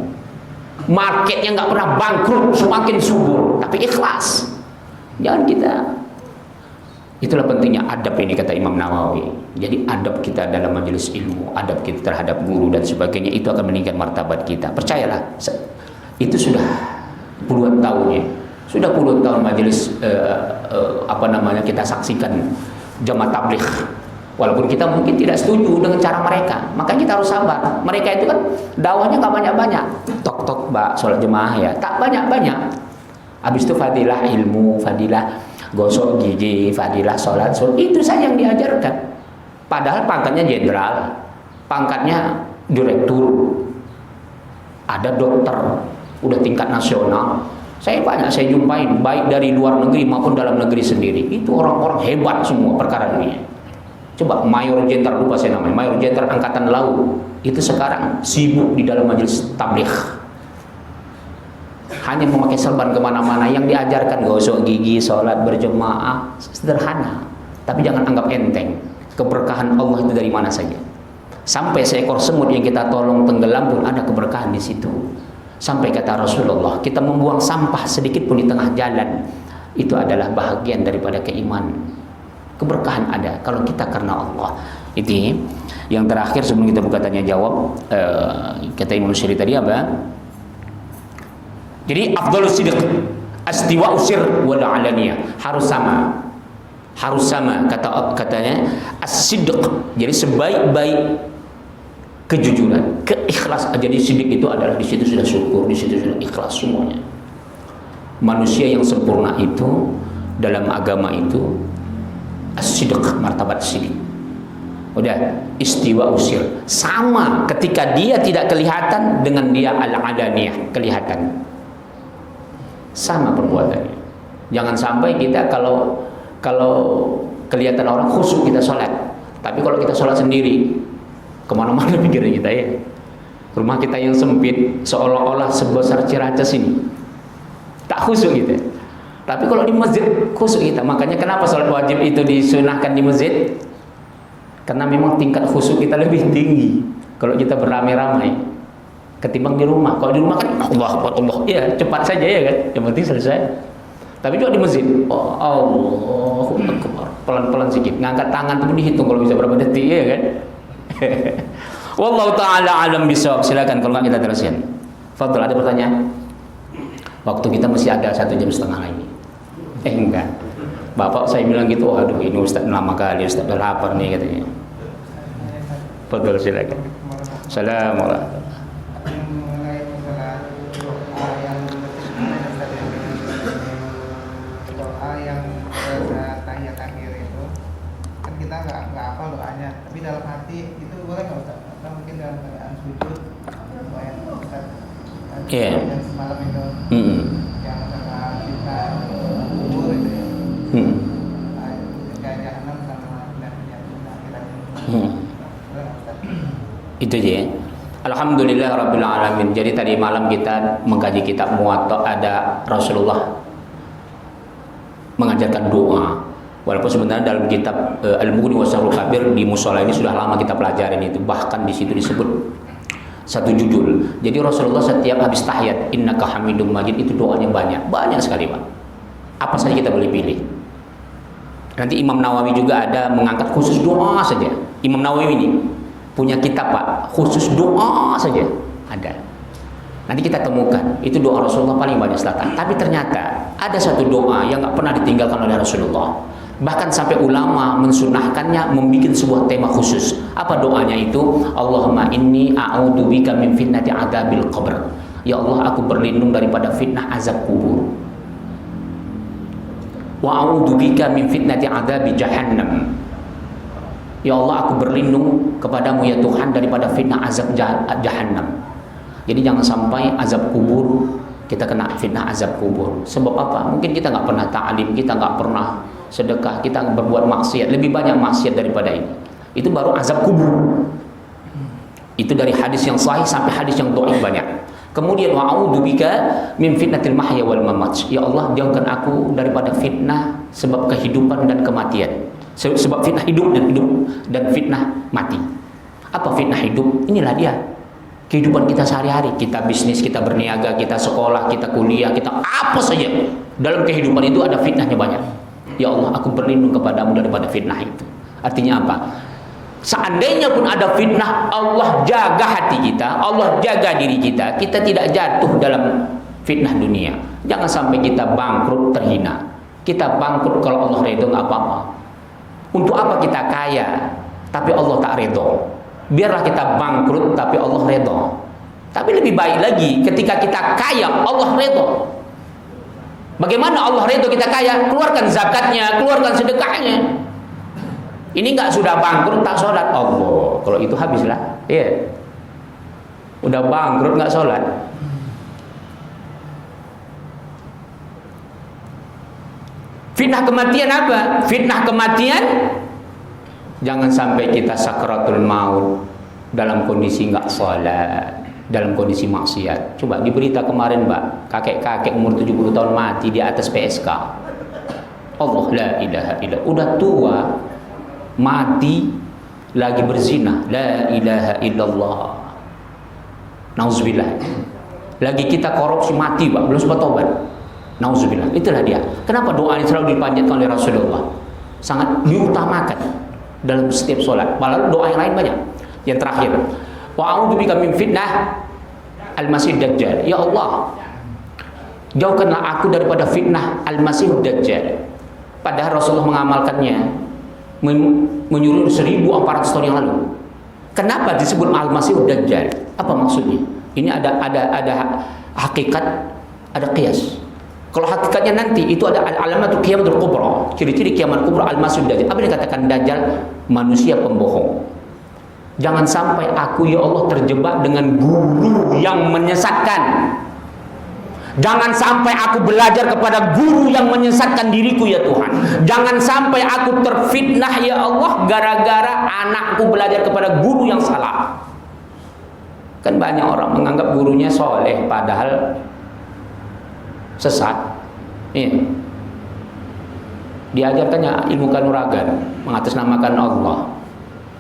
marketnya nggak pernah bangkrut, semakin subur, tapi ikhlas. Jangan kita, itulah pentingnya adab ini kata Imam Nawawi. Jadi adab kita dalam majelis ilmu, adab kita terhadap guru dan sebagainya, itu akan meningkatkan martabat kita. Percayalah, itu sudah puluhan tahunnya. Sudah puluhan tahun majelis kita saksikan jamaah tabligh. Walaupun kita mungkin tidak setuju dengan cara mereka, makanya kita harus sabar. Mereka itu kan dakwahnya nggak banyak-banyak, tok-tok Mbak sholat jemaah ya, tak banyak-banyak. Habis itu fadilah ilmu, fadilah gosok gigi, fadilah sholat, itu saja yang diajarkan. Padahal pangkatnya jenderal, pangkatnya direktur, ada dokter, udah tingkat nasional. Saya jumpain baik dari luar negeri maupun dalam negeri sendiri. Itu orang-orang hebat semua perkara dunia. Coba Mayor Jenderal, lupa saya namanya, Mayor Jenderal Angkatan Laut, itu sekarang sibuk di dalam majelis tabligh. hanya memakai serban kemana-mana. Yang diajarkan gosok gigi, sholat berjemaah, sederhana. Tapi jangan anggap enteng. Keberkahan Allah itu dari mana saja. Sampai seekor semut yang kita tolong tenggelam pun ada keberkahan di situ. Sampai kata Rasulullah, kita membuang sampah sedikit pun di tengah jalan, itu adalah bahagian daripada keimanan. Keberkahan ada kalau kita karena Allah. Itu yang terakhir sebelum kita buka tanya jawab, kata Imam Syiri tadi apa? Jadi afdhalus sidq astiwa usir wal alaniyah, harus sama. Harus sama katanya as-sidq. Jadi sebaik-baik kejujuran, keikhlasan. Jadi sidq itu adalah di situ sudah syukur, di situ sudah ikhlas semuanya. Manusia yang sempurna itu dalam agama itu as-sidq, martabat sidq. Udah, istiwa usir. Sama ketika dia tidak kelihatan dengan dia al-adaniyah, kelihatan. Sama perbuatannya. Jangan sampai kita kalau kelihatan orang khusyuk kita sholat, tapi kalau kita sholat sendiri kemana-mana pikiran kita ya. Rumah kita yang sempit seolah-olah sebesar Ciracas ini, tak khusyuk kita. Tapi kalau di masjid khusyuk kita. Makanya kenapa sholat wajib itu disunahkan di masjid? Karena memang tingkat khusyuk kita lebih tinggi kalau kita beramai-ramai ketimbang di rumah. Kalau di rumah kan Allah Akbar, Allah, ya cepat saja ya kan, yang penting selesai. Tapi juga di masjid, oh, Allahu Akbar, pelan-pelan sedikit, ngangkat tangan itu dihitung kalau bisa berapa detik ya kan. Wallahu taala alam bisawab. Silakan kalau nggak kita teruskan. Fadl, ada pertanyaan? Waktu kita masih ada 1,5 jam lagi. Enggak. Bapak saya bilang gitu, aduh ini Ustaz lama kali, Ustaz udah lapar nih katanya. Fadl, silakan. Assalamualaikum. Nggak hafal doanya, tapi dalam hati itu boleh nggak Ustaz? Atau mungkin dalam keadaan sujud doa yang Ustaz yang semalam itu yang masalah kita kubur itu ya, kayak jahanam sama nantinya akhirat itu aja ya. Alhamdulillah Rabbil Alamin. Jadi tadi malam kita mengkaji kitab Muwatta, ada Rasulullah mengajarkan doa. Walaupun sebenarnya dalam kitab Al-Mughni wa Syahrul Kabir di musola ini sudah lama kita pelajarin itu. Bahkan di situ disebut satu judul. Jadi Rasulullah setiap habis tahiyat, innaka hamidum majid, itu doanya banyak sekali Pak. Apa saja kita boleh pilih. Nanti Imam Nawawi juga ada mengangkat khusus doa saja. Imam Nawawi ini punya kitab Pak, khusus doa saja ada. Nanti kita temukan itu doa Rasulullah paling banyak selatan. Tapi ternyata ada satu doa yang nggak pernah ditinggalkan oleh Rasulullah. Bahkan sampai ulama mensunahkannya, membuat sebuah tema khusus. Apa doanya itu? Allahumma inni a'udzubika min fitnati adzabil qabr. Ya Allah, aku berlindung daripada fitnah azab kubur. Wa a'udzubika min fitnati adzabi jahannam. Ya Allah, aku berlindung kepadamu ya Tuhan daripada fitnah azab jahannam. Jadi jangan sampai azab kubur kita kena fitnah azab kubur. Sebab apa? Mungkin kita nggak pernah ta'lim, kita nggak pernah sedekah, kita berbuat maksiat, lebih banyak maksiat daripada ini. Itu baru azab kubur. Itu dari hadis yang sahih sampai hadis yang dhaif banyak. Kemudian wa'udzubika min fitnatil mahya wal mamat. Ya Allah, jauhkan aku daripada fitnah sebab kehidupan dan kematian. Sebab fitnah hidup dan fitnah mati. Apa fitnah hidup? Inilah dia. Kehidupan kita sehari-hari, kita bisnis, kita berniaga, kita sekolah, kita kuliah, kita apa saja. Dalam kehidupan itu ada fitnahnya banyak. Ya Allah, aku berlindung kepadamu daripada fitnah itu. Artinya apa? Seandainya pun ada fitnah, Allah jaga hati kita, Allah jaga diri kita, kita tidak jatuh dalam fitnah dunia. Jangan sampai kita bangkrut terhina. Kita bangkrut kalau Allah ridho nggak apa-apa. Untuk apa kita kaya tapi Allah tak ridho? Biarlah kita bangkrut tapi Allah ridho. Tapi lebih baik lagi ketika kita kaya Allah ridho. Bagaimana Allah ridho kita kaya? Keluarkan zakatnya, keluarkan sedekahnya. Ini nggak sudah bangkrut tak sholat, Allah. Kalau itu habislah. Iya. Udah bangkrut nggak sholat. Fitnah kematian apa? Fitnah kematian, jangan sampai kita sakratul maut dalam kondisi nggak sholat. dalam kondisi maksiat. Coba di berita kemarin, Mbak, kakek-kakek umur 70 tahun mati di atas PSK. Allah, la ilaha illallah. Udah tua, mati lagi berzina. La ilaha illallah. Nauzubillah. Lagi kita korupsi, mati, Pak, belum sempat tobat. Nauzubillah. Itulah dia. Kenapa doa ini selalu dipanjatkan oleh Rasulullah? Sangat diutamakan dalam setiap sholat. Malah doa yang lain banyak. Yang terakhir, wa a'udzubika min fitnah al-masih dajjal. Ya Allah, jauhkanlah aku daripada fitnah al-masih dajjal. Padahal Rasulullah mengamalkannya menyuruh 1400 tahun yang lalu. Kenapa disebut al-masih dajjal? Apa maksudnya? Ini ada hakikat, ada qiyas. Kalau hakikatnya nanti itu ada alamatul qiyamatul kubra, ciri-ciri kiamat kubra al-masih dajjal. Apa yang dikatakan dajjal? Manusia pembohong. Jangan sampai aku, ya Allah, terjebak dengan guru yang menyesatkan. Jangan sampai aku belajar kepada guru yang menyesatkan diriku, ya Tuhan. Jangan sampai aku terfitnah, ya Allah, gara-gara anakku belajar kepada guru yang salah. Kan banyak orang menganggap gurunya soleh, padahal sesat. Iya. Diajarkannya ilmu kanuragan, mengatasnamakan Allah.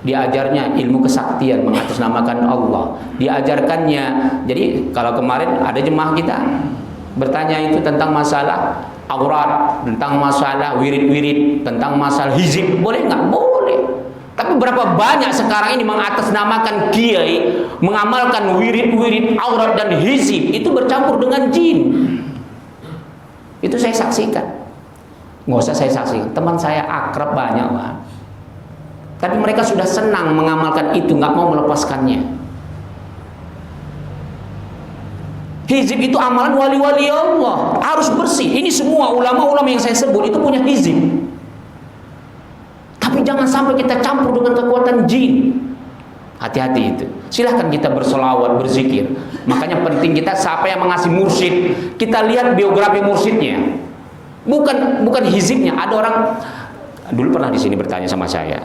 Diajarnya ilmu kesaktian, mengatasnamakan Allah. Diajarkannya, jadi kalau kemarin ada jemaah kita bertanya itu tentang masalah aurat, tentang masalah wirid-wirid, tentang masalah hizib, boleh nggak? Boleh. Tapi berapa banyak sekarang ini mengatasnamakan kiai, mengamalkan wirid-wirid aurat dan hizib, itu bercampur dengan jin. Itu saya saksikan. Nggak usah saya saksikan, teman saya akrab banyak, Pak. Tapi mereka sudah senang mengamalkan itu, nggak mau melepaskannya. Hizib itu amalan wali-wali Allah, harus bersih. Ini semua ulama-ulama yang saya sebut itu punya hizib. Tapi jangan sampai kita campur dengan kekuatan jin. Hati-hati itu. Silahkan kita bersolawat, berzikir. Makanya penting kita siapa yang mengasih mursyid, kita lihat biografi mursyidnya. Bukan hizibnya. Ada orang dulu pernah di sini bertanya sama saya,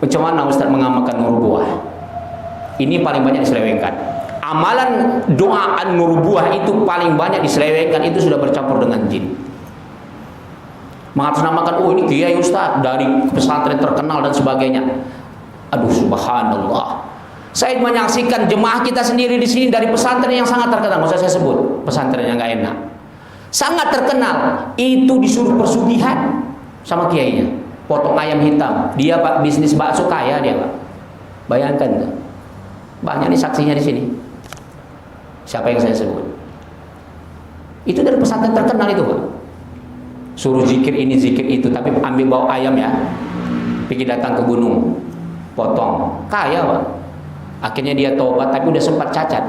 bagaimana Ustaz mengamalkan nubuah? Ini paling banyak diselewengkan. Amalan doa an-nubuah itu paling banyak diselewengkan, itu sudah bercampur dengan jin. Mengatasnamakan, oh ini kiai Ustaz dari pesantren terkenal dan sebagainya. Aduh, subhanallah. Saya menyaksikan jemaah kita sendiri di sini dari pesantren yang sangat terkenal. Nggak usah saya sebut pesantren yang nggak enak. Sangat terkenal. Itu disuruh persugihan sama kiainya. Potong ayam hitam. Dia Pak bisnis bakso kaya dia, Pak. Bayangkan tuh. Banyak nih saksinya di sini. Siapa yang saya sebut? Itu dari pesantren terkenal itu, Pak. Suruh zikir ini, zikir itu, tapi ambil bawa ayam ya. Pergi datang ke gunung, potong. Kaya, Pak. Akhirnya dia tobat, tapi udah sempat cacat.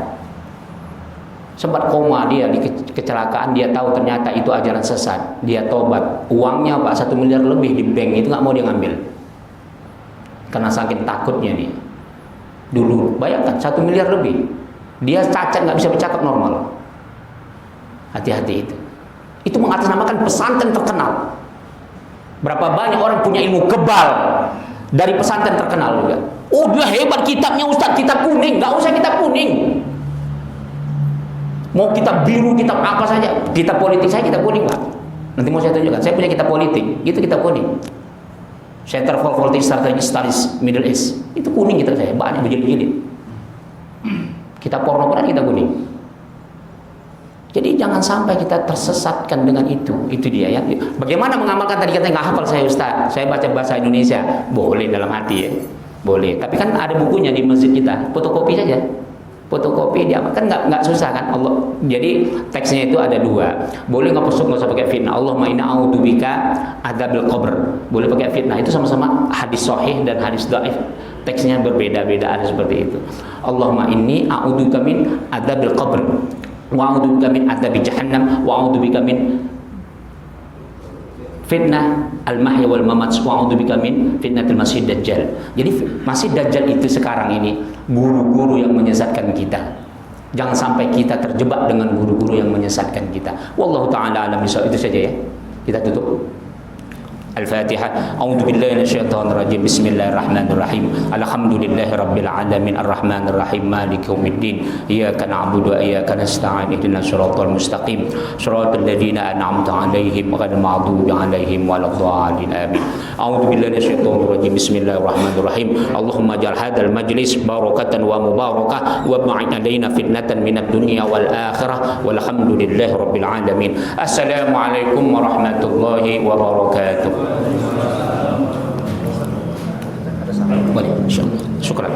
Sempat koma dia di kecelakaan, dia tahu ternyata itu ajaran sesat. Dia tobat. Uangnya, Pak, 1 miliar lebih di bank itu nggak mau dia ngambil. Karena saking takutnya dia. Dulu, bayangkan 1 miliar lebih. Dia cacat, nggak bisa bercakap normal. Hati-hati itu. Itu mengatasnamakan pesantren terkenal. Berapa banyak orang punya ilmu kebal dari pesantren terkenal juga. Oh, dia hebat kitabnya Ustaz, kitab kuning. Nggak usah kitab kuning. Mau kitab biru, kitab apa saja. Kitab politik saya kitab kuning, Pak. Nanti mau saya tunjukkan. Saya punya kitab politik, itu kitab kuning. Center for Politics Strategic Studies Middle East. Itu kuning kitab saya, banyak berjilid-jilid. Kitab porno pun kitab kuning. Jadi jangan sampai kita tersesatkan dengan itu. Itu dia ya. Bagaimana mengamalkan tadi katanya nggak hafal saya Ustaz. Saya baca bahasa Indonesia. Boleh dalam hati ya. Boleh. Tapi kan ada bukunya di masjid kita. Fotokopi saja. Fotokopi dia kan nggak susah kan Allah. Jadi teksnya itu ada 2. Boleh nggak usah pakai fitnah. Allahumma inna a'udzubika adzabil qabr. Boleh pakai fitnah. Itu sama-sama hadis sahih dan hadis dhaif. Teksnya berbeda-beda, ada seperti itu. Allahumma inni a'udzubika min adzabil qabr. Wa a'udzubika min adzabi jahannam wa a'udzubika min fitnah al-mahya wal mamat wa a'udzubika min fitnatil masih dajjal. Jadi masih dajjal itu sekarang ini guru-guru yang menyesatkan kita. Jangan sampai kita terjebak dengan guru-guru yang menyesatkan kita. Wallahu taala alam bisawab. Itu saja ya. Kita tutup. Al-Fatihah. A'udzu billahi minasyaitonir rajim. Bismillahirrahmanirrahim. Alhamdulillahirabbil alamin arrahmanir rahim maliki yaumiddin. Iyyaka na'budu wa iyyaka nasta'in. Ihdinas siratal mustaqim. Shiratal ladzina an'amta 'alaihim ghairil maghdubi 'alaihim waladdallin. Amin. A'udzu billahi minasyaitonir rajim. Bismillahirrahmanirrahim. Allahumma ij'al hadzal majlis barakatan wa mubarakah wa ba'id 'alaina fitnatan minad dunya wal akhirah. Walhamdulillahi rabbil alamin. Assalamualaikum warahmatullahi wabarakatuh. Boleh, insyaallah. Syukran.